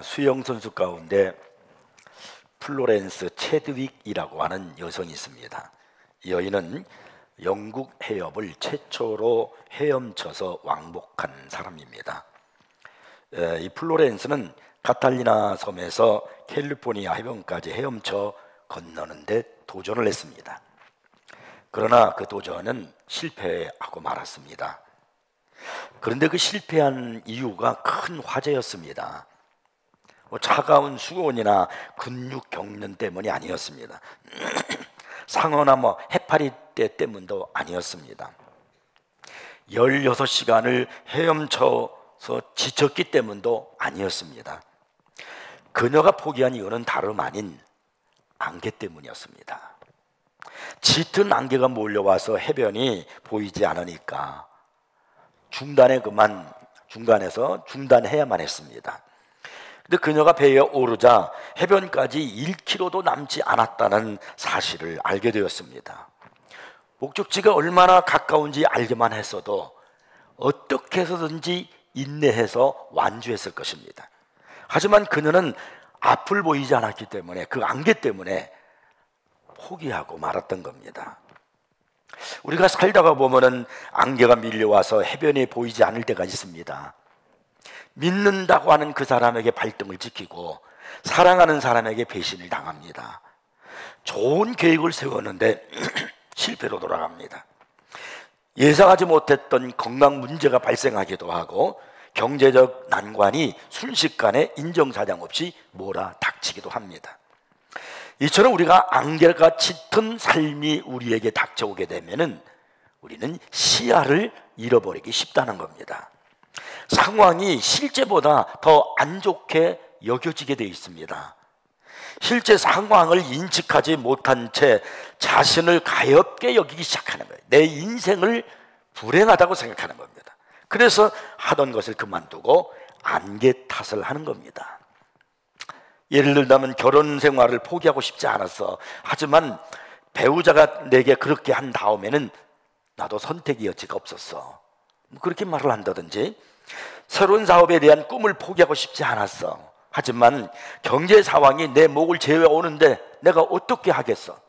수영 선수 가운데 플로렌스 체드윅이라고 하는 여성이 있습니다. 이 여인은 영국 해협을 최초로 헤엄쳐서 왕복한 사람입니다. 이 플로렌스는 카탈리나 섬에서 캘리포니아 해변까지 헤엄쳐 건너는데 도전을 했습니다. 그러나 그 도전은 실패하고 말았습니다. 그런데 그 실패한 이유가 큰 화제였습니다. 차가운 수온이나 근육 경련 때문이 아니었습니다. 상어나 해파리떼 때문도 아니었습니다. 16시간을 헤엄쳐서 지쳤기 때문도 아니었습니다. 그녀가 포기한 이유는 다름 아닌 안개 때문이었습니다. 짙은 안개가 몰려와서 해변이 보이지 않으니까 중간에서 중단해야만 했습니다. 근데 그녀가 배에 오르자 해변까지 1km도 남지 않았다는 사실을 알게 되었습니다. 목적지가 얼마나 가까운지 알기만 했어도 어떻게 해서든지 인내해서 완주했을 것입니다. 하지만 그녀는 앞을 보이지 않았기 때문에 그 안개 때문에 포기하고 말았던 겁니다. 우리가 살다가 보면은 안개가 밀려와서 해변이 보이지 않을 때가 있습니다. 믿는다고 하는 그 사람에게 발등을 찍히고 사랑하는 사람에게 배신을 당합니다. 좋은 계획을 세웠는데 실패로 돌아갑니다. 예상하지 못했던 건강 문제가 발생하기도 하고 경제적 난관이 순식간에 인정사정 없이 몰아닥치기도 합니다. 이처럼 우리가 안개가 짙은 삶이 우리에게 닥쳐오게 되면은 우리는 시야를 잃어버리기 쉽다는 겁니다. 상황이 실제보다 더 안 좋게 여겨지게 되어 있습니다. 실제 상황을 인식하지 못한 채 자신을 가엾게 여기기 시작하는 거예요. 내 인생을 불행하다고 생각하는 겁니다. 그래서 하던 것을 그만두고 안개 탓을 하는 겁니다. 예를 들자면 결혼 생활을 포기하고 싶지 않았어. 하지만 배우자가 내게 그렇게 한 다음에는 나도 선택의 여지가 없었어. 그렇게 말을 한다든지, 새로운 사업에 대한 꿈을 포기하고 싶지 않았어. 하지만 경제 상황이 내 목을 제어오는데 내가 어떻게 하겠어.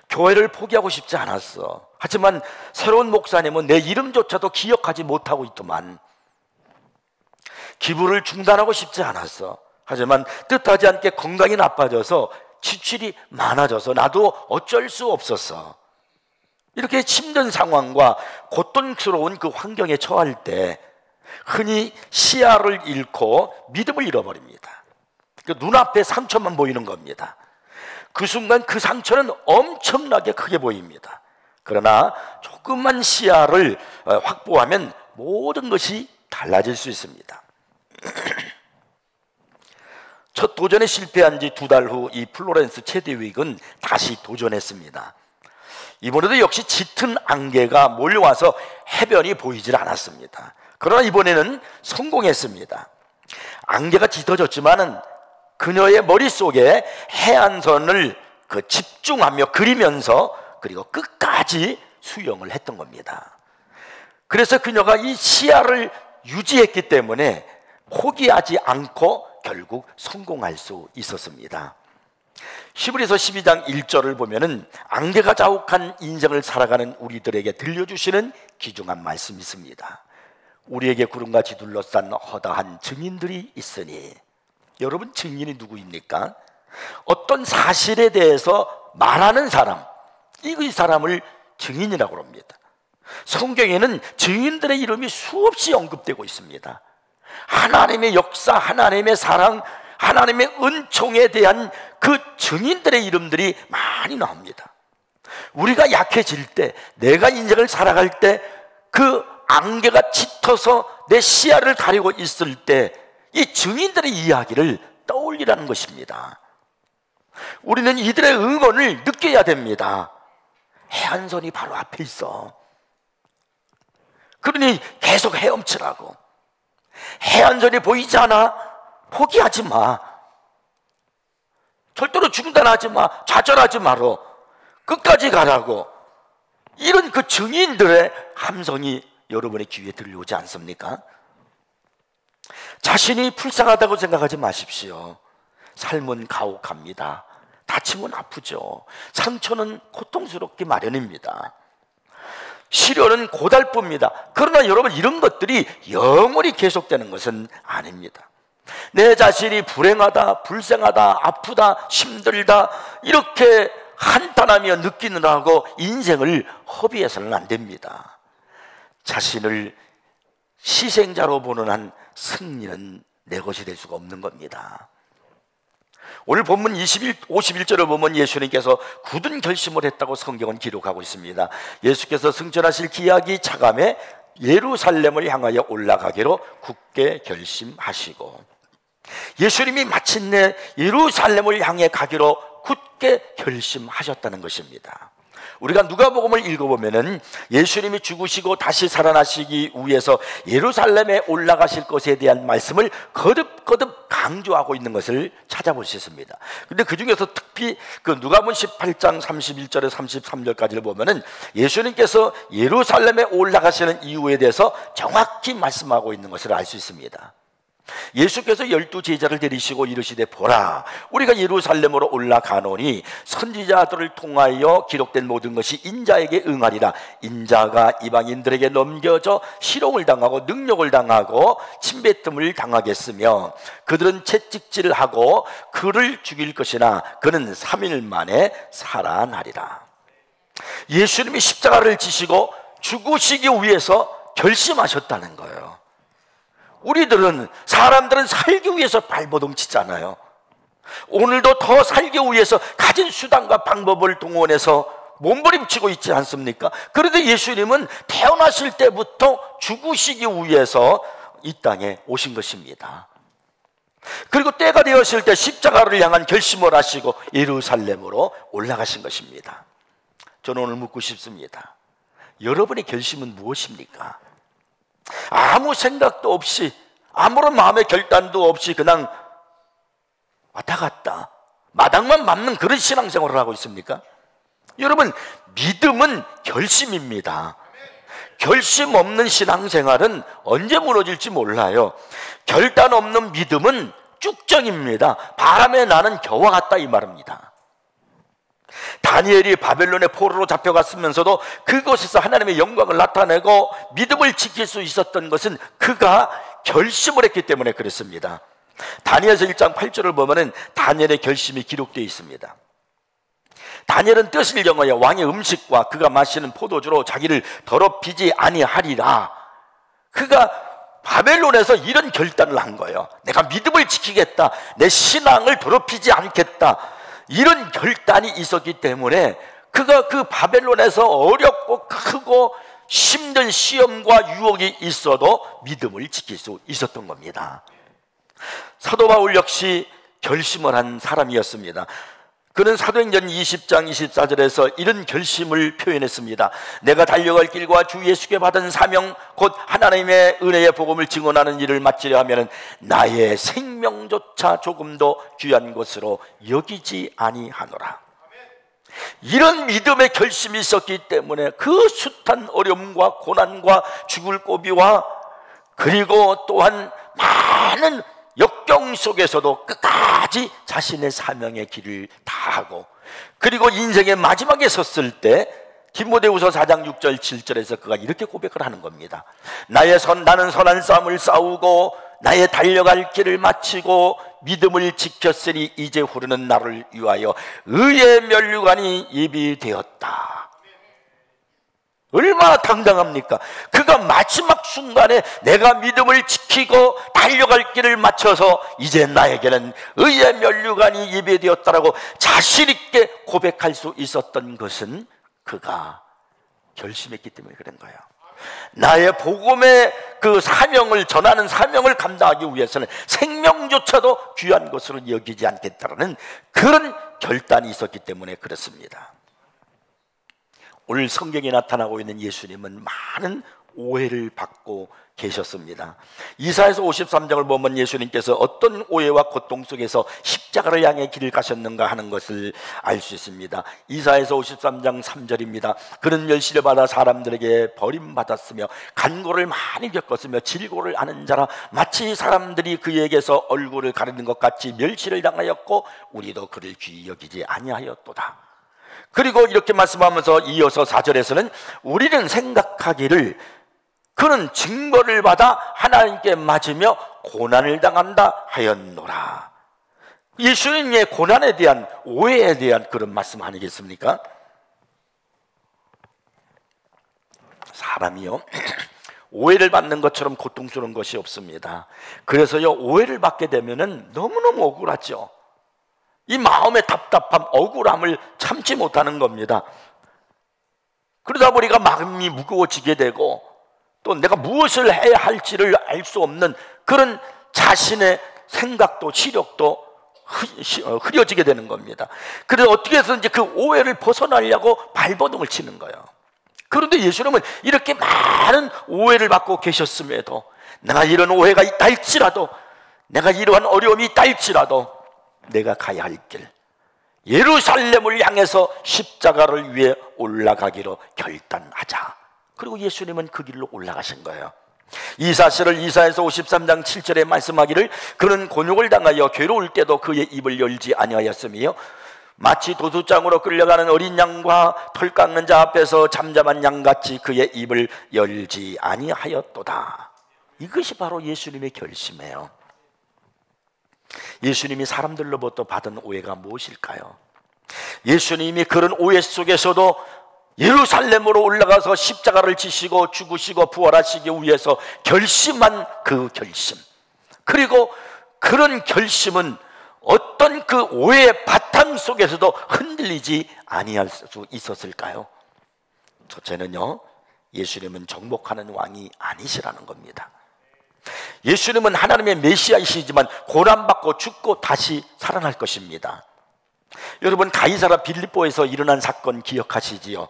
교회를 포기하고 싶지 않았어. 하지만 새로운 목사님은 내 이름조차도 기억하지 못하고 있더만. 기부를 중단하고 싶지 않았어. 하지만 뜻하지 않게 건강이 나빠져서 지출이 많아져서 나도 어쩔 수 없었어. 이렇게 힘든 상황과 고통스러운 그 환경에 처할 때 흔히 시야를 잃고 믿음을 잃어버립니다. 눈앞에 상처만 보이는 겁니다. 그 순간 그 상처는 엄청나게 크게 보입니다. 그러나 조금만 시야를 확보하면 모든 것이 달라질 수 있습니다. 첫 도전에 실패한 지 2달 후 이 플로렌스 체드윅은 다시 도전했습니다. 이번에도 역시 짙은 안개가 몰려와서 해변이 보이질 않았습니다. 그러나 이번에는 성공했습니다. 안개가 짙어졌지만은 그녀의 머릿속에 해안선을 집중하며 그리면서 그리고 끝까지 수영을 했던 겁니다. 그래서 그녀가 이 시야를 유지했기 때문에 포기하지 않고 결국 성공할 수 있었습니다. 히브리서 12장 1절을 보면은 안개가 자욱한 인생을 살아가는 우리들에게 들려주시는 귀중한 말씀이 있습니다. 우리에게 구름같이 둘러싼 허다한 증인들이 있으니. 여러분, 증인이 누구입니까? 어떤 사실에 대해서 말하는 사람, 이 사람을 증인이라고 합니다. 성경에는 증인들의 이름이 수없이 언급되고 있습니다. 하나님의 역사, 하나님의 사랑, 하나님의 은총에 대한 그 증인들의 이름들이 많이 나옵니다. 우리가 약해질 때, 내가 인생을 살아갈 때, 그 안개가 짙어서 내 시야를 가리고 있을 때 이 증인들의 이야기를 떠올리라는 것입니다. 우리는 이들의 응원을 느껴야 됩니다. 해안선이 바로 앞에 있어. 그러니 계속 헤엄치라고. 해안선이 보이지 않아? 포기하지 마. 절대로 중단하지 마. 좌절하지 마라. 끝까지 가라고. 이런 그 증인들의 함성이 여러분의 귀에 들려오지 않습니까? 자신이 불쌍하다고 생각하지 마십시오. 삶은 가혹합니다. 다치면 아프죠. 상처는 고통스럽기 마련입니다. 시련은 고달픕니다. 그러나 여러분, 이런 것들이 영원히 계속되는 것은 아닙니다. 내 자신이 불행하다, 불쌍하다, 아프다, 힘들다 이렇게 한탄하며 느끼느라고 인생을 허비해서는 안 됩니다. 자신을 희생자로 보는 한 승리는 내 것이 될 수가 없는 겁니다. 오늘 본문 51절을 보면 예수님께서 굳은 결심을 했다고 성경은 기록하고 있습니다. 예수께서 승천하실 기약이 차감해 예루살렘을 향하여 올라가기로 굳게 결심하시고, 예수님이 마침내 예루살렘을 향해 가기로 굳게 결심하셨다는 것입니다. 우리가 누가복음을 읽어보면은 예수님이 죽으시고 다시 살아나시기 위해서 예루살렘에 올라가실 것에 대한 말씀을 거듭거듭 강조하고 있는 것을 찾아볼 수 있습니다. 근데 그 중에서 특히 그 누가복음 18장 31절에서 33절까지를 보면은 예수님께서 예루살렘에 올라가시는 이유에 대해서 정확히 말씀하고 있는 것을 알 수 있습니다. 예수께서 12 제자를 데리시고 이르시되, 보라, 우리가 예루살렘으로 올라가노니 선지자들을 통하여 기록된 모든 것이 인자에게 응하리라. 인자가 이방인들에게 넘겨져 희롱을 당하고 능욕을 당하고 침뱉음을 당하겠으며 그들은 채찍질을 하고 그를 죽일 것이나 그는 3일 만에 살아나리라. 예수님이 십자가를 지시고 죽으시기 위해서 결심하셨다는 거예요. 사람들은 살기 위해서 발버둥 치잖아요. 오늘도 더 살기 위해서 가진 수단과 방법을 동원해서 몸부림치고 있지 않습니까? 그런데 예수님은 태어나실 때부터 죽으시기 위해서 이 땅에 오신 것입니다. 그리고 때가 되었을 때 십자가를 향한 결심을 하시고 예루살렘으로 올라가신 것입니다. 저는 오늘 묻고 싶습니다. 여러분의 결심은 무엇입니까? 아무 생각도 없이, 아무런 마음의 결단도 없이 그냥 왔다 갔다 마당만 밟는 그런 신앙생활을 하고 있습니까? 여러분, 믿음은 결심입니다. 결심 없는 신앙생활은 언제 무너질지 몰라요. 결단 없는 믿음은 쭉정입니다. 바람에 나는 겨와 같다, 이 말입니다. 다니엘이 바벨론의 포로로 잡혀갔으면서도 그곳에서 하나님의 영광을 나타내고 믿음을 지킬 수 있었던 것은 그가 결심을 했기 때문에 그렇습니다. 다니엘서 1장 8절을 보면은 다니엘의 결심이 기록되어 있습니다. 다니엘은 뜻을 정하여 왕의 음식과 그가 마시는 포도주로 자기를 더럽히지 아니하리라. 그가 바벨론에서 이런 결단을 한 거예요. 내가 믿음을 지키겠다, 내 신앙을 더럽히지 않겠다, 이런 결단이 있었기 때문에 그가 그 바벨론에서 어렵고 크고 힘든 시험과 유혹이 있어도 믿음을 지킬 수 있었던 겁니다. 사도 바울 역시 결심을 한 사람이었습니다. 그는 사도행전 20장 24절에서 이런 결심을 표현했습니다. 내가 달려갈 길과 주 예수께 받은 사명 곧 하나님의 은혜의 복음을 증언하는 일을 마치려 하면 나의 생명조차 조금도 귀한 것으로 여기지 아니하노라. 이런 믿음의 결심이 있었기 때문에 그 숱한 어려움과 고난과 죽을 고비와 그리고 또한 많은 역경 속에서도 끝까지 자신의 사명의 길을 다하고, 그리고 인생의 마지막에 섰을 때 디모데후서 4장 6절 7절에서 그가 이렇게 고백을 하는 겁니다. 나는 선한 싸움을 싸우고 나의 달려갈 길을 마치고 믿음을 지켰으니 이제 후르는 나를 위하여 의의 면류관이 예비되었다. 얼마나 당당합니까? 그가 마지막 순간에 내가 믿음을 지키고 달려갈 길을 마쳐서 이제 나에게는 의의 면류관이 예비되었다라고 자신 있게 고백할 수 있었던 것은 그가 결심했기 때문에 그런 거예요. 나의 복음의 그 사명을 전하는 사명을 감당하기 위해서는 생명조차도 귀한 것으로 여기지 않겠다라는 그런 결단이 있었기 때문에 그렇습니다. 오늘 성경에 나타나고 있는 예수님은 많은 오해를 받고 계셨습니다. 이사야서 53장을 보면 예수님께서 어떤 오해와 고통 속에서 십자가를 향해 길을 가셨는가 하는 것을 알 수 있습니다. 이사야서 53장 3절입니다. 그는 멸시를 받아 사람들에게 버림받았으며 간고를 많이 겪었으며 질고를 아는 자라 마치 사람들이 그에게서 얼굴을 가리는 것 같이 멸시를 당하였고 우리도 그를 귀히 여기지 아니하였도다. 그리고 이렇게 말씀하면서 이어서 4절에서는 우리는 생각하기를 그는 징벌을 받아 하나님께 맞으며 고난을 당한다 하였노라. 예수님의 고난에 대한 오해에 대한 그런 말씀 아니겠습니까? 사람이요 오해를 받는 것처럼 고통스러운 것이 없습니다. 그래서요 오해를 받게 되면은 너무너무 억울하죠. 이 마음의 답답함, 억울함을 참지 못하는 겁니다. 그러다 보니까 마음이 무거워지게 되고 또 내가 무엇을 해야 할지를 알 수 없는 그런 자신의 생각도 시력도 흐려지게 되는 겁니다. 그래서 어떻게 해서든지 그 오해를 벗어나려고 발버둥을 치는 거예요. 그런데 예수님은 이렇게 많은 오해를 받고 계셨음에도 내가 이런 오해가 있다 할지라도 내가 이러한 어려움이 있다 할지라도 내가 가야 할 길 예루살렘을 향해서 십자가를 위해 올라가기로 결단하자. 그리고 예수님은 그 길로 올라가신 거예요. 이 사실을 이사야서 53장 7절에 말씀하기를 그는 곤욕을 당하여 괴로울 때도 그의 입을 열지 아니하였으며 마치 도둑장으로 끌려가는 어린 양과 털 깎는 자 앞에서 잠잠한 양같이 그의 입을 열지 아니하였도다. 이것이 바로 예수님의 결심이에요. 예수님이 사람들로부터 받은 오해가 무엇일까요? 예수님이 그런 오해 속에서도 예루살렘으로 올라가서 십자가를 지시고 죽으시고 부활하시기 위해서 결심한 그 결심, 그리고 그런 결심은 어떤 그 오해의 바탕 속에서도 흔들리지 아니할 수 있었을까요? 첫째는요, 예수님은 정복하는 왕이 아니시라는 겁니다. 예수님은 하나님의 메시아이시지만 고난받고 죽고 다시 살아날 것입니다. 여러분, 가이사라 빌립보에서 일어난 사건 기억하시지요?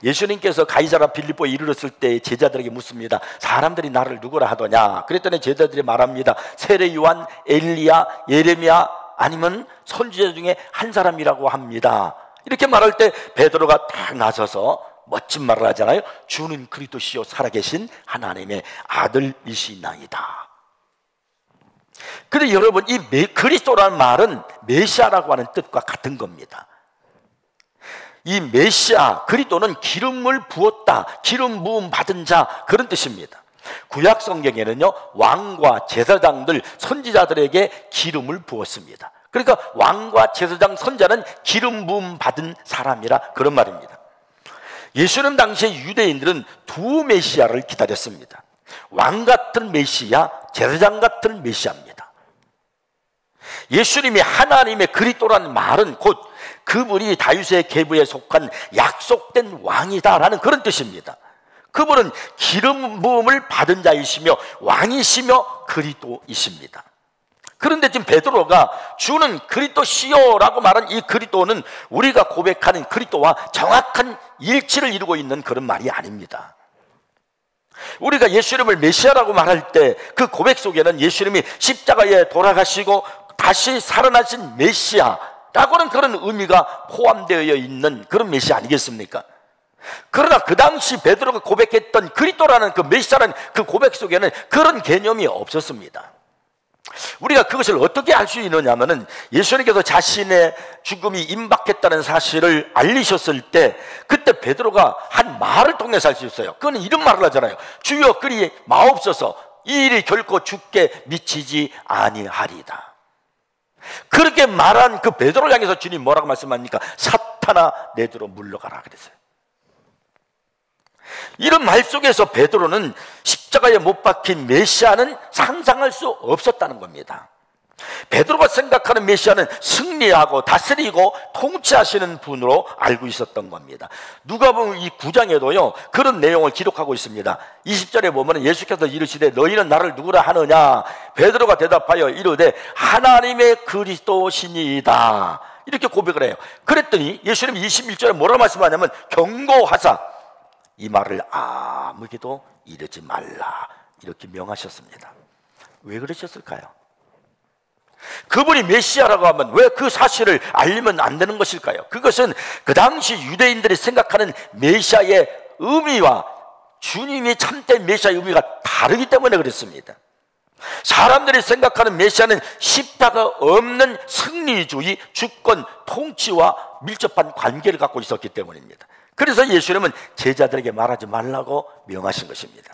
예수님께서 가이사라 빌립보에 이르렀을 때 제자들에게 묻습니다. 사람들이 나를 누구라 하더냐? 그랬더니 제자들이 말합니다. 세례 요한, 엘리야, 예레미야 아니면 선지자 중에 한 사람이라고 합니다. 이렇게 말할 때 베드로가 딱 나서서 멋진 말을 하잖아요. 주는 그리스도시요 살아계신 하나님의 아들이시나이다. 그런데 여러분, 이 그리스도라는 말은 메시아라고 하는 뜻과 같은 겁니다. 이 메시아, 그리스도는 기름을 부었다, 기름 부음 받은 자, 그런 뜻입니다. 구약 성경에는요, 왕과 제사장들, 선지자들에게 기름을 부었습니다. 그러니까 왕과 제사장, 선자는 기름 부음 받은 사람이라 그런 말입니다. 예수님 당시에 유대인들은 두 메시아를 기다렸습니다. 왕 같은 메시아, 제사장 같은 메시아입니다. 예수님이 하나님의 그리스도라는 말은 곧 그분이 다윗의 계보에 속한 약속된 왕이다라는 그런 뜻입니다. 그분은 기름 부음을 받은 자이시며 왕이시며 그리스도이십니다. 그런데 지금 베드로가 주는 그리스도시요라고 말한 이 그리스도는 우리가 고백하는 그리스도와 정확한 일치를 이루고 있는 그런 말이 아닙니다. 우리가 예수님을 메시아라고 말할 때 그 고백 속에는 예수님이 십자가에 돌아가시고 다시 살아나신 메시아라고는 그런 의미가 포함되어 있는 그런 메시아 아니겠습니까? 그러나 그 당시 베드로가 고백했던 그리스도라는 그 메시아라는 그 고백 속에는 그런 개념이 없었습니다. 우리가 그것을 어떻게 알 수 있느냐면은 예수님께서 자신의 죽음이 임박했다는 사실을 알리셨을 때 그때 베드로가 한 말을 통해서 알 수 있어요. 그거는 이런 말을 하잖아요. 주여 그리 마옵소서 이 일이 결코 죽게 미치지 아니하리다. 그렇게 말한 그 베드로를 향해서 주님 뭐라고 말씀합니까? 사탄아 내두로 물러가라 그랬어요. 이런 말 속에서 베드로는 십자가에 못 박힌 메시아는 상상할 수 없었다는 겁니다. 베드로가 생각하는 메시아는 승리하고 다스리고 통치하시는 분으로 알고 있었던 겁니다. 누가복음 이 9장에도요 그런 내용을 기록하고 있습니다. 20절에 보면 예수께서 이르시되 너희는 나를 누구라 하느냐? 베드로가 대답하여 이르되 하나님의 그리스도시니이다. 이렇게 고백을 해요. 그랬더니 예수님이 21절에 뭐라고 말씀하냐면 경고하사 이 말을 아무에게도 이르지 말라 이렇게 명하셨습니다. 왜 그러셨을까요? 그분이 메시아라고 하면 왜 그 사실을 알리면 안 되는 것일까요? 그것은 그 당시 유대인들이 생각하는 메시아의 의미와 주님이 참된 메시아의 의미가 다르기 때문에 그렇습니다. 사람들이 생각하는 메시아는 십자가 없는 승리주의, 주권, 통치와 밀접한 관계를 갖고 있었기 때문입니다. 그래서 예수님은 제자들에게 말하지 말라고 명하신 것입니다.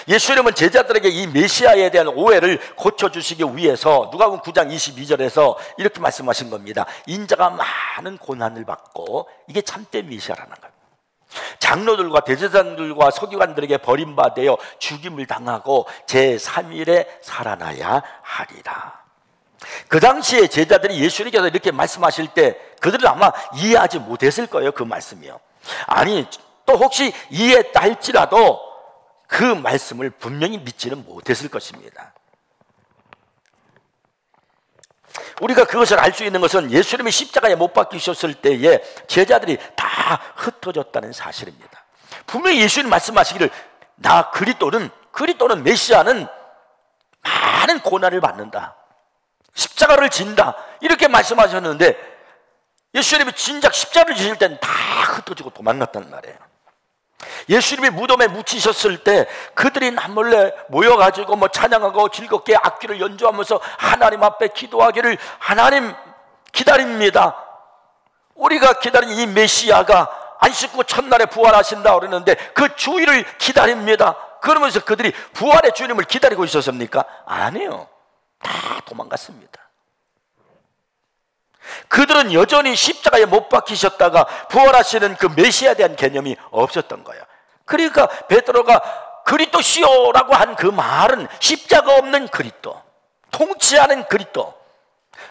예수님은 제자들에게 이 메시아에 대한 오해를 고쳐주시기 위해서 누가복음 9장 22절에서 이렇게 말씀하신 겁니다. 인자가 많은 고난을 받고 이게 참된 메시아라는 거예요. 장로들과 대제사장들과 서기관들에게 버림받아 죽임을 당하고 제3일에 살아나야 하리라. 그 당시에 제자들이 예수님께서 이렇게 말씀하실 때 그들은 아마 이해하지 못했을 거예요. 그 말씀이요. 아니 또 혹시 이해했다 할지라도 그 말씀을 분명히 믿지는 못했을 것입니다. 우리가 그것을 알 수 있는 것은 예수님이 십자가에 못 박히셨을 때에 제자들이 다 흩어졌다는 사실입니다. 분명히 예수님 말씀하시기를 나 그리스도는 메시아는 많은 고난을 받는다, 십자가를 진다 이렇게 말씀하셨는데 예수님이 진작 십자가를 지실 때는 다 흩어지고 도망갔단 말이에요. 예수님이 무덤에 묻히셨을 때 그들이 남몰래 모여가지고 찬양하고 즐겁게 악기를 연주하면서 하나님 앞에 기도하기를 하나님 기다립니다. 우리가 기다린 이 메시아가 안식구 첫날에 부활하신다 그러는데 그 주일을 기다립니다. 그러면서 그들이 부활의 주님을 기다리고 있었습니까? 아니에요. 다 도망갔습니다. 그들은 여전히 십자가에 못 박히셨다가 부활하시는 그 메시아에 대한 개념이 없었던 거예요. 그러니까 베드로가 그리스도시오라고 한 그 말은 십자가 없는 그리스도, 통치하는 그리스도,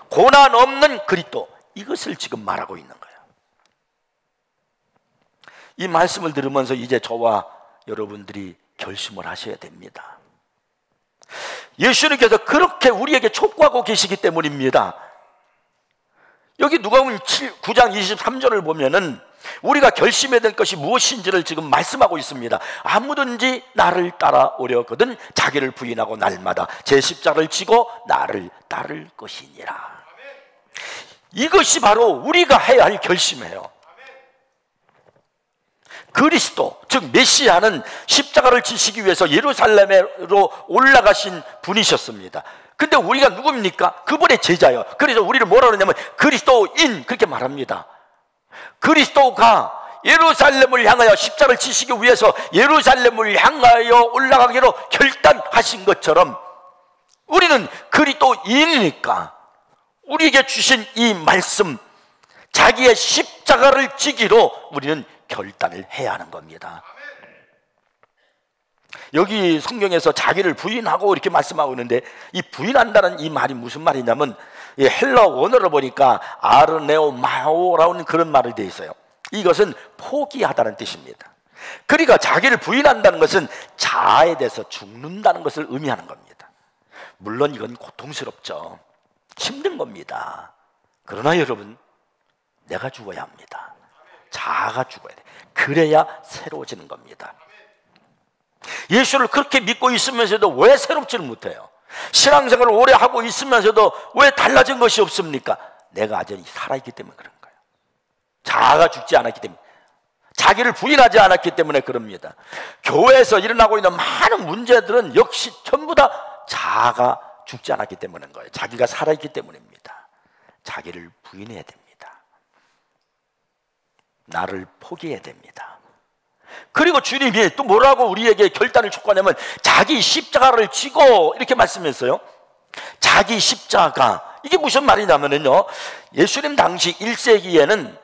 고난 없는 그리스도, 이것을 지금 말하고 있는 거예요. 이 말씀을 들으면서 이제 저와 여러분들이 결심을 하셔야 됩니다. 예수님께서 그렇게 우리에게 촉구하고 계시기 때문입니다. 여기 누가복음 9장 23절을 보면은 우리가 결심해야 될 것이 무엇인지를 지금 말씀하고 있습니다. 아무든지 나를 따라오려거든 자기를 부인하고 날마다 제 십자가를 지고 나를 따를 것이니라. 이것이 바로 우리가 해야 할 결심이에요. 그리스도, 즉 메시아는 십자가를 지시기 위해서 예루살렘으로 올라가신 분이셨습니다. 근데 우리가 누굽니까? 그분의 제자예요. 그래서 우리를 뭐라 그러냐면 그리스도인 그렇게 말합니다. 그리스도가 예루살렘을 향하여 십자가를 지시기 위해서 예루살렘을 향하여 올라가기로 결단하신 것처럼 우리는 그리스도인이니까 우리에게 주신 이 말씀, 자기의 십자가를 지기로 우리는 결단을 해야 하는 겁니다. 여기 성경에서 자기를 부인하고 이렇게 말씀하고 있는데 이 부인한다는 이 말이 무슨 말이냐면 헬라 원어로 보니까 아르네오 마오라는 그런 말이 되어 있어요. 이것은 포기하다는 뜻입니다. 그러니까 자기를 부인한다는 것은 자아에 대해서 죽는다는 것을 의미하는 겁니다. 물론 이건 고통스럽죠. 힘든 겁니다. 그러나 여러분, 내가 죽어야 합니다. 자아가 죽어야 돼. 그래야 새로워지는 겁니다. 예수를 그렇게 믿고 있으면서도 왜 새롭지를 못해요? 신앙생활을 오래 하고 있으면서도 왜 달라진 것이 없습니까? 내가 아직 살아있기 때문에 그런 거예요. 자아가 죽지 않았기 때문에, 자기를 부인하지 않았기 때문에 그럽니다. 교회에서 일어나고 있는 많은 문제들은 역시 전부 다 자아가 죽지 않았기 때문인 거예요. 자기가 살아있기 때문입니다. 자기를 부인해야 됩니다. 나를 포기해야 됩니다. 그리고 주님이 또 뭐라고 우리에게 결단을 촉구하냐면 자기 십자가를 지고 이렇게 말씀했어요. 자기 십자가, 이게 무슨 말이냐면요, 예수님 당시 1세기에는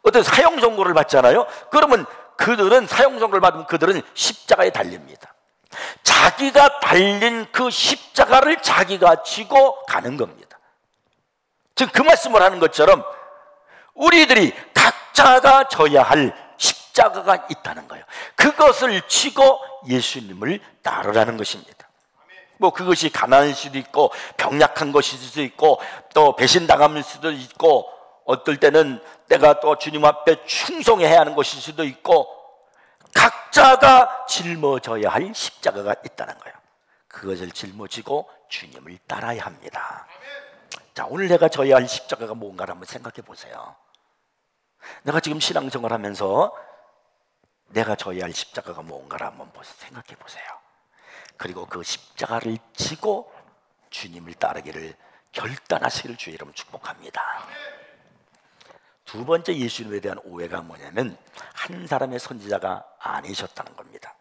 어떤 사형 선고를 받잖아요. 그러면 그들은 사형 선고를 받으면 그들은 십자가에 달립니다. 자기가 달린 그 십자가를 자기가 지고 가는 겁니다. 지금 그 말씀을 하는 것처럼 우리들이 각자가 져야 할 십자가가 있다는 거예요. 그것을 지고 예수님을 따르라는 것입니다. 뭐 그것이 가난할 수도 있고 병약한 것일 수도 있고 또 배신당할 수도 있고 어떨 때는 내가 또 주님 앞에 충성해야 하는 것일 수도 있고 각자가 짊어져야 할 십자가가 있다는 거예요. 그것을 짊어지고 주님을 따라야 합니다. 자, 오늘 내가 져야 할 십자가가 뭔가를 한번 생각해 보세요. 내가 지금 신앙생활 하면서 내가 져야 할 십자가가 뭔가를 한번 생각해 보세요. 그리고 그 십자가를 지고 주님을 따르기를 결단하시기를 주의 이름 축복합니다. 두 번째 예수님에 대한 오해가 뭐냐면 한 사람의 선지자가 아니셨다는 겁니다.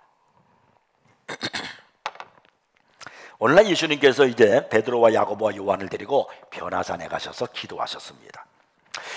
오늘날 예수님께서 이제 베드로와 야고보와 요한을 데리고 변화산에 가셔서 기도하셨습니다.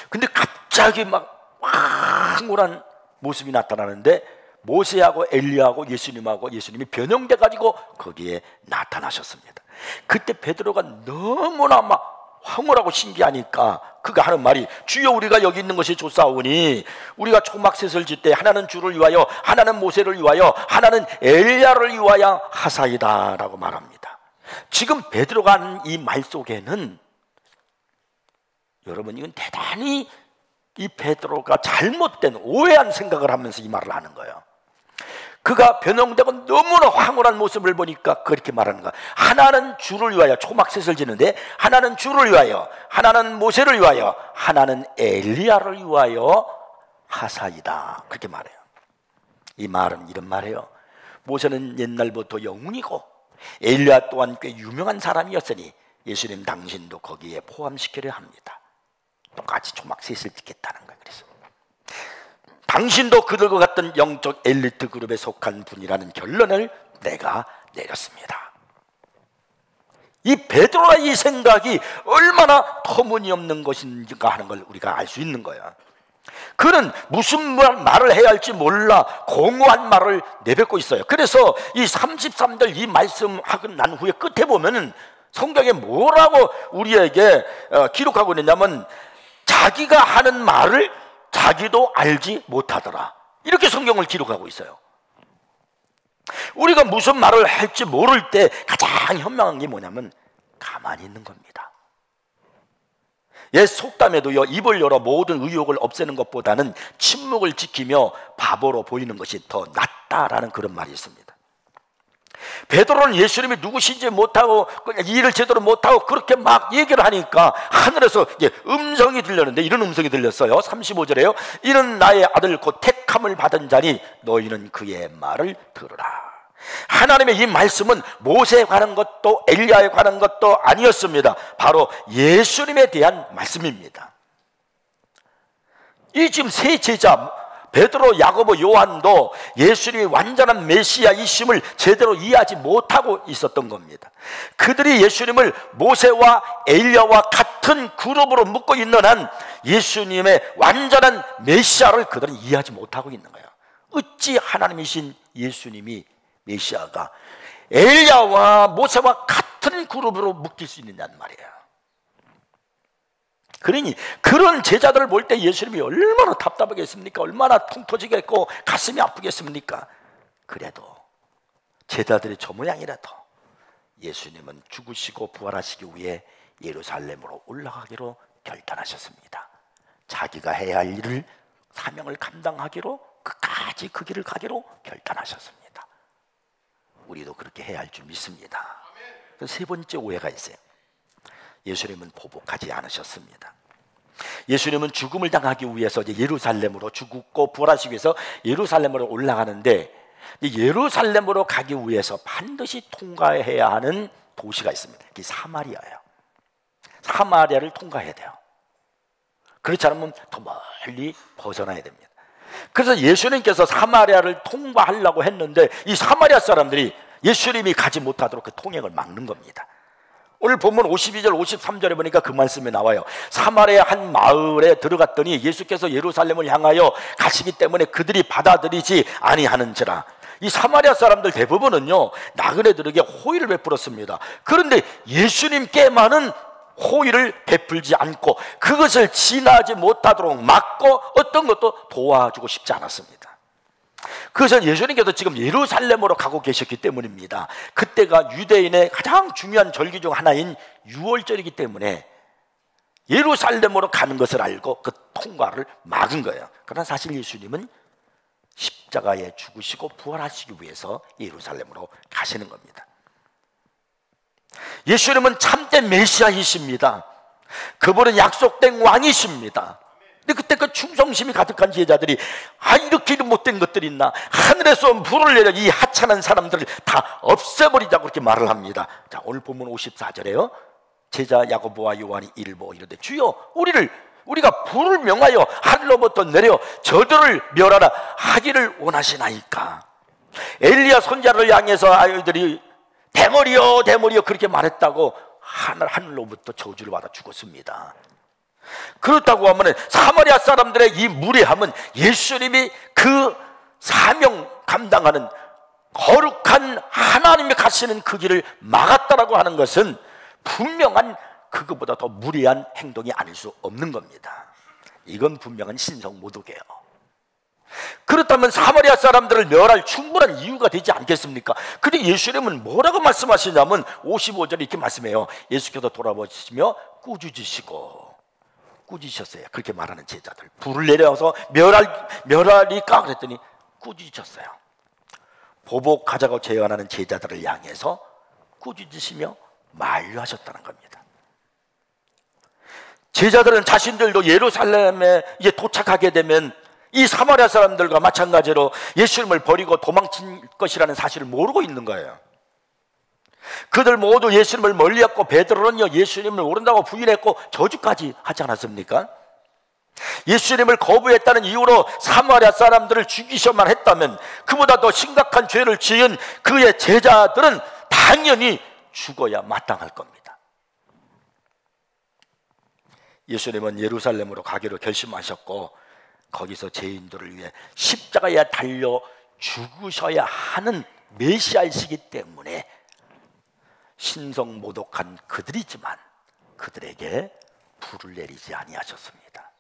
근데 갑자기 막 황홀한 모습이 나타나는데 모세하고 엘리야하고 예수님이 변형돼 가지고 거기에 나타나셨습니다. 그때 베드로가 너무나 막 황홀하고 신기하니까 그가 하는 말이 주여 우리가 여기 있는 것이 좋사오니 우리가 초막셋을 짓되 하나는 주를 위하여 하나는 모세를 위하여 하나는 엘리야를 위하여 하사이다 라고 말합니다. 지금 베드로가 하는 이 말 속에는 여러분 이건 대단히 이 베드로가 잘못된 오해한 생각을 하면서 이 말을 하는 거예요. 그가 변형되고 너무나 황홀한 모습을 보니까 그렇게 말하는 거야. 하나는 주를 위하여 초막셋을 짓는데 하나는 주를 위하여 하나는 모세를 위하여 하나는 엘리야를 위하여 하사이다 그렇게 말해요. 이 말은 이런 말이에요. 모세는 옛날부터 영웅이고 엘리야 또한 꽤 유명한 사람이었으니 예수님 당신도 거기에 포함시키려 합니다. 똑같이 초막셋을 짓겠다는 거예요. 그래서 당신도 그들과 같은 영적 엘리트 그룹에 속한 분이라는 결론을 내가 내렸습니다. 이 베드로의 이 생각이 얼마나 터무니없는 것인가 하는 걸 우리가 알 수 있는 거야. 그는 무슨 말을 해야 할지 몰라 공허한 말을 내뱉고 있어요. 그래서 이 33절 이 말씀하고 난 후에 끝에 보면은 성경에 뭐라고 우리에게 기록하고 있느냐면 자기가 하는 말을 자기도 알지 못하더라 이렇게 성경을 기록하고 있어요. 우리가 무슨 말을 할지 모를 때 가장 현명한 게 뭐냐면 가만히 있는 겁니다. 옛 속담에도요 입을 열어 모든 의욕을 없애는 것보다는 침묵을 지키며 바보로 보이는 것이 더 낫다라는 그런 말이 있습니다. 베드로는 예수님이 누구신지 못하고 일을 제대로 못하고 그렇게 막 얘기를 하니까 하늘에서 음성이 들렸는데 이런 음성이 들렸어요. 35절에요 이는 나의 아들 곧 택함을 받은 자니 너희는 그의 말을 들으라. 하나님의 이 말씀은 모세에 관한 것도 엘리야에 관한 것도 아니었습니다. 바로 예수님에 대한 말씀입니다. 이 지금 세 제자 베드로, 야고보, 요한도 예수님이 완전한 메시아이심을 제대로 이해하지 못하고 있었던 겁니다. 그들이 예수님을 모세와 엘리야와 같은 그룹으로 묶고 있는 한 예수님의 완전한 메시아를 그들은 이해하지 못하고 있는 거예요. 어찌 하나님이신 예수님이 메시아가 엘리야와 모세와 같은 그룹으로 묶일 수 있느냐는 말이에요. 그러니 그런 제자들을 볼 때 예수님이 얼마나 답답하겠습니까? 얼마나 통 터지겠고 가슴이 아프겠습니까? 그래도 제자들이 저 모양이라도 예수님은 죽으시고 부활하시기 위해 예루살렘으로 올라가기로 결단하셨습니다. 자기가 해야 할 일을 사명을 감당하기로 끝까지 그 길을 가기로 결단하셨습니다. 우리도 그렇게 해야 할 줄 믿습니다. 세 번째 오해가 있어요. 예수님은 보복하지 않으셨습니다. 예수님은 죽음을 당하기 위해서 이제 예루살렘으로 죽고 부활하시기 위해서 예루살렘으로 올라가는데 예루살렘으로 가기 위해서 반드시 통과해야 하는 도시가 있습니다. 그게 사마리아예요. 사마리아를 통과해야 돼요. 그렇지 않으면 더 멀리 벗어나야 됩니다. 그래서 예수님께서 사마리아를 통과하려고 했는데 이 사마리아 사람들이 예수님이 가지 못하도록 그 통행을 막는 겁니다. 오늘 본문 52절 53절에 보니까 그 말씀이 나와요. 사마리아 한 마을에 들어갔더니 예수께서 예루살렘을 향하여 가시기 때문에 그들이 받아들이지 아니하는지라. 이 사마리아 사람들 대부분은요 나그네들에게 호의를 베풀었습니다. 그런데 예수님께만은 호의를 베풀지 않고 그것을 지나지 못하도록 막고 어떤 것도 도와주고 싶지 않았습니다. 그래서 예수님께서 지금 예루살렘으로 가고 계셨기 때문입니다. 그때가 유대인의 가장 중요한 절기 중 하나인 유월절이기 때문에 예루살렘으로 가는 것을 알고 그 통과를 막은 거예요. 그러나 사실 예수님은 십자가에 죽으시고 부활하시기 위해서 예루살렘으로 가시는 겁니다. 예수님은 참된 메시아이십니다. 그분은 약속된 왕이십니다. 근데 그때 그 충성심이 가득한 제자들이 이렇게 못된 것들이 있나, 하늘에서 불을 내려 이 하찮은 사람들을 다 없애버리자고 그렇게 말을 합니다. 자, 오늘 본문 54절에요 제자 야고보와 요한이 이를 보고 이르되 주여 우리가 불을 명하여 하늘로부터 내려 저들을 멸하라 하기를 원하시나이까. 엘리야 선지자를 향해서 아이들이 대머리여 대머리여 그렇게 말했다고 하늘로부터 저주를 받아 죽었습니다. 그렇다고 하면 사마리아 사람들의 이 무례함은 예수님이 그 사명 감당하는 거룩한 하나님이 가시는 그 길을 막았다라고 하는 것은 분명한 그것보다 더 무례한 행동이 아닐 수 없는 겁니다. 이건 분명한 신성모독이에요. 그렇다면 사마리아 사람들을 멸할 충분한 이유가 되지 않겠습니까? 근데 예수님은 뭐라고 말씀하시냐면 55절에 이렇게 말씀해요. 예수께서 돌아보시며 꾸짖으셨어요. 그렇게 말하는 제자들, 불을 내려서 멸하리까 그랬더니 꾸짖으셨어요. 보복하자고 제안하는 제자들을 향해서 꾸짖으시며 만류하셨다는 겁니다. 제자들은 자신들도 예루살렘에 이제 도착하게 되면 이 사마리아 사람들과 마찬가지로 예수님을 버리고 도망칠 것이라는 사실을 모르고 있는 거예요. 그들 모두 예수님을 멀리했고 베드로는요 예수님을 모른다고 부인했고 저주까지 하지 않았습니까? 예수님을 거부했다는 이유로 사마리아 사람들을 죽이셔만 했다면 그보다 더 심각한 죄를 지은 그의 제자들은 당연히 죽어야 마땅할 겁니다. 예수님은 예루살렘으로 가기로 결심하셨고 거기서 죄인들을 위해 십자가에 달려 죽으셔야 하는 메시아이시기 때문에 신성모독한 그들이지만 그들에게 불을 내리지 아니하셨습니다.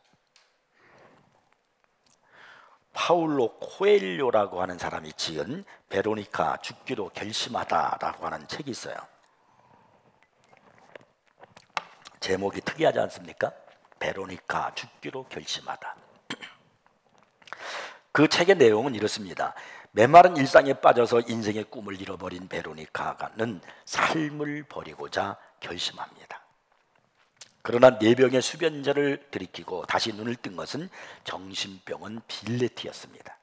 파울로 코엘료라고 하는 사람이 지은 베로니카 죽기로 결심하다라고 하는 책이 있어요. 제목이 특이하지 않습니까? 베로니카 죽기로 결심하다. 그 책의 내용은 이렇습니다. 메마른 일상에 빠져서 인생의 꿈을 잃어버린 베로니카는 삶을 버리고자 결심합니다. 그러나 내병의 수변제를 들이키고 다시 눈을 뜬 것은 정신병원 빌레티였습니다.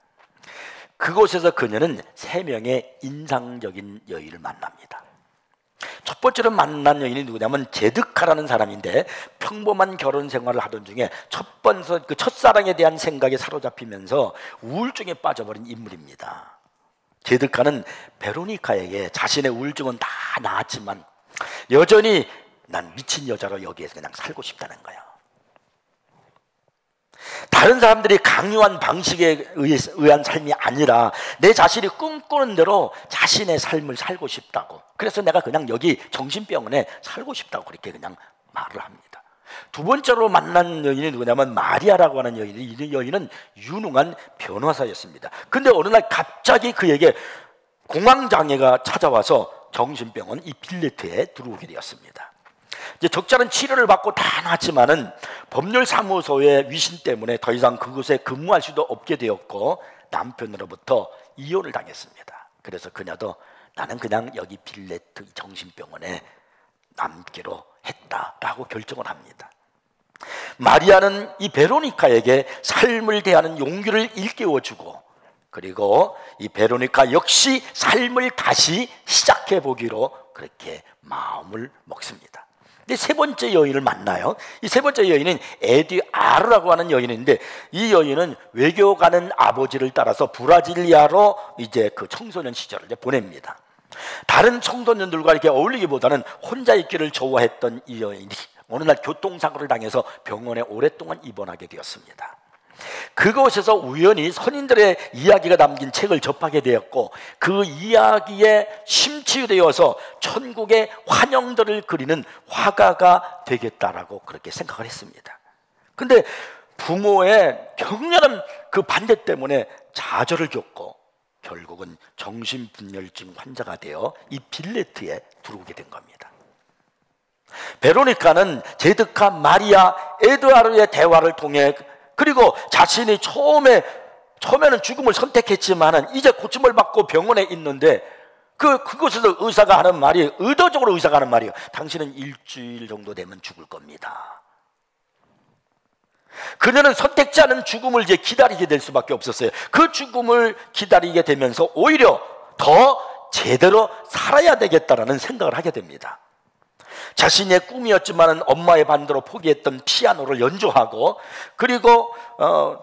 그곳에서 그녀는 3명의 인상적인 여인을 만납니다. 첫 번째로 만난 여인이 누구냐면 제드카라는 사람인데 평범한 결혼 생활을 하던 중에 그 첫사랑에 대한 생각에 사로잡히면서 우울증에 빠져버린 인물입니다. 제드카는 베로니카에게 자신의 우울증은 다 나았지만 여전히 난 미친 여자로 여기에서 그냥 살고 싶다는 거야. 다른 사람들이 강요한 방식에 의한 삶이 아니라 내 자신이 꿈꾸는 대로 자신의 삶을 살고 싶다고. 그래서 내가 그냥 여기 정신병원에 살고 싶다고 그렇게 그냥 말을 합니다. 두 번째로 만난 여인이 누구냐면 마리아라고 하는 여인이, 이 여인은 유능한 변호사였습니다. 근데 어느 날 갑자기 그에게 공황장애가 찾아와서 정신병원 이 빌레트에 들어오게 되었습니다. 이제 적절한 치료를 받고 다 나았지만은 법률사무소의 위신 때문에 더 이상 그곳에 근무할 수도 없게 되었고 남편으로부터 이혼을 당했습니다. 그래서 그녀도 나는 그냥 여기 빌레트 정신병원에 남기로 했다라고 결정을 합니다. 마리아는 이 베로니카에게 삶을 대하는 용기를 일깨워주고 그리고 이 베로니카 역시 삶을 다시 시작해 보기로 그렇게 마음을 먹습니다. 근데 세 번째 여인을 만나요. 이 세 번째 여인은 에듀아르라고 하는 여인인데 이 여인은 외교 가는 아버지를 따라서 브라질리아로 이제 그 청소년 시절을 이제 보냅니다. 다른 청소년들과 이렇게 어울리기보다는 혼자 있기를 좋아했던 이 여인이 어느 날 교통사고를 당해서 병원에 오랫동안 입원하게 되었습니다. 그곳에서 우연히 선인들의 이야기가 담긴 책을 접하게 되었고 그 이야기에 심취되어서 천국의 환영들을 그리는 화가가 되겠다라고 그렇게 생각을 했습니다. 근데 부모의 격렬한 그 반대 때문에 좌절을 겪고 결국은 정신분열증 환자가 되어 이 빌레트에 들어오게 된 겁니다. 베로니카는 제드카, 마리아, 에드와르의 대화를 통해 그리고 자신이 처음에 처음에는 죽음을 선택했지만은 이제 고침을 받고 병원에 있는데 그곳에서 의사가 하는 말이, 의도적으로 의사가 하는 말이에요. 당신은 일주일 정도 되면 죽을 겁니다. 그녀는 선택지 않은 죽음을 이제 기다리게 될 수밖에 없었어요. 그 죽음을 기다리게 되면서 오히려 더 제대로 살아야 되겠다라는 생각을 하게 됩니다. 자신의 꿈이었지만 엄마의 반대로 포기했던 피아노를 연주하고, 그리고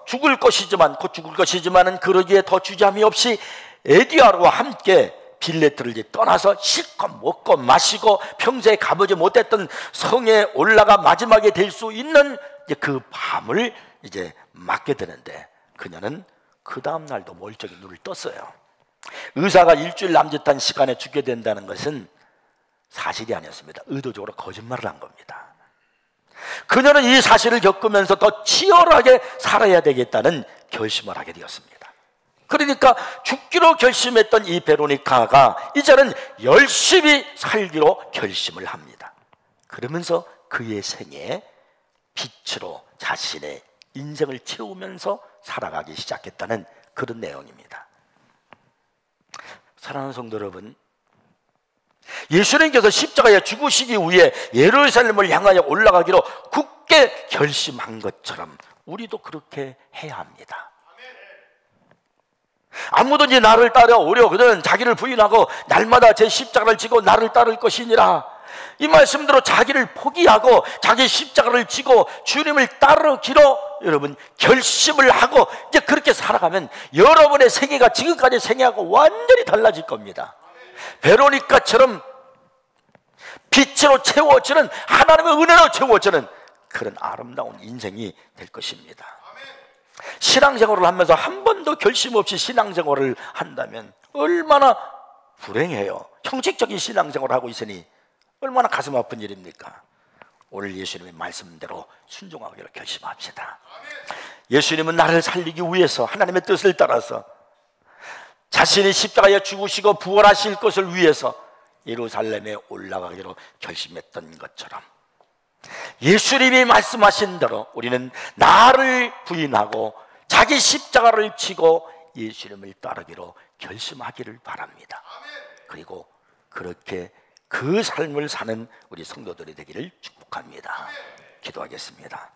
죽을 것이지만 그러기에 더 주저함이 없이 에디아르와 함께 빌레트를 이제 떠나서 실컷 먹고 마시고 평소에 가보지 못했던 성에 올라가 마지막에 될 수 있는 이제 그 밤을 이제 맞게 되는데, 그녀는 그 다음 날도 멀쩡히 눈을 떴어요. 의사가 일주일 남짓한 시간에 죽게 된다는 것은 사실이 아니었습니다. 의도적으로 거짓말을 한 겁니다. 그녀는 이 사실을 겪으면서 더 치열하게 살아야 되겠다는 결심을 하게 되었습니다. 그러니까 죽기로 결심했던 이 베로니카가 이제는 열심히 살기로 결심을 합니다. 그러면서 그의 생애에 빛으로 자신의 인생을 채우면서 살아가기 시작했다는 그런 내용입니다. 사랑하는 성도 여러분, 예수님께서 십자가에 죽으시기 위해 예루살렘을 향하여 올라가기로 굳게 결심한 것처럼 우리도 그렇게 해야 합니다. 아무든지 나를 따라오려거든 자기를 부인하고 날마다 제 십자가를 지고 나를 따를 것이니라. 이 말씀대로 자기를 포기하고 자기 십자가를 지고 주님을 따르기로 여러분 결심을 하고 이제 그렇게 살아가면 여러분의 생애가 지금까지 생애하고 완전히 달라질 겁니다. 베로니카처럼 빛으로 채워지는, 하나님의 은혜로 채워지는 그런 아름다운 인생이 될 것입니다. 신앙생활을 하면서 한 번도 결심 없이 신앙생활을 한다면 얼마나 불행해요. 형식적인 신앙생활을 하고 있으니 얼마나 가슴 아픈 일입니까? 오늘 예수님의 말씀대로 순종하기로 결심합시다. 예수님은 나를 살리기 위해서 하나님의 뜻을 따라서 자신이 십자가에 죽으시고 부활하실 것을 위해서 예루살렘에 올라가기로 결심했던 것처럼 예수님이 말씀하신 대로 우리는 나를 부인하고 자기 십자가를 지고 예수님을 따르기로 결심하기를 바랍니다. 그리고 그렇게 그 삶을 사는 우리 성도들이 되기를 축복합니다. 기도하겠습니다.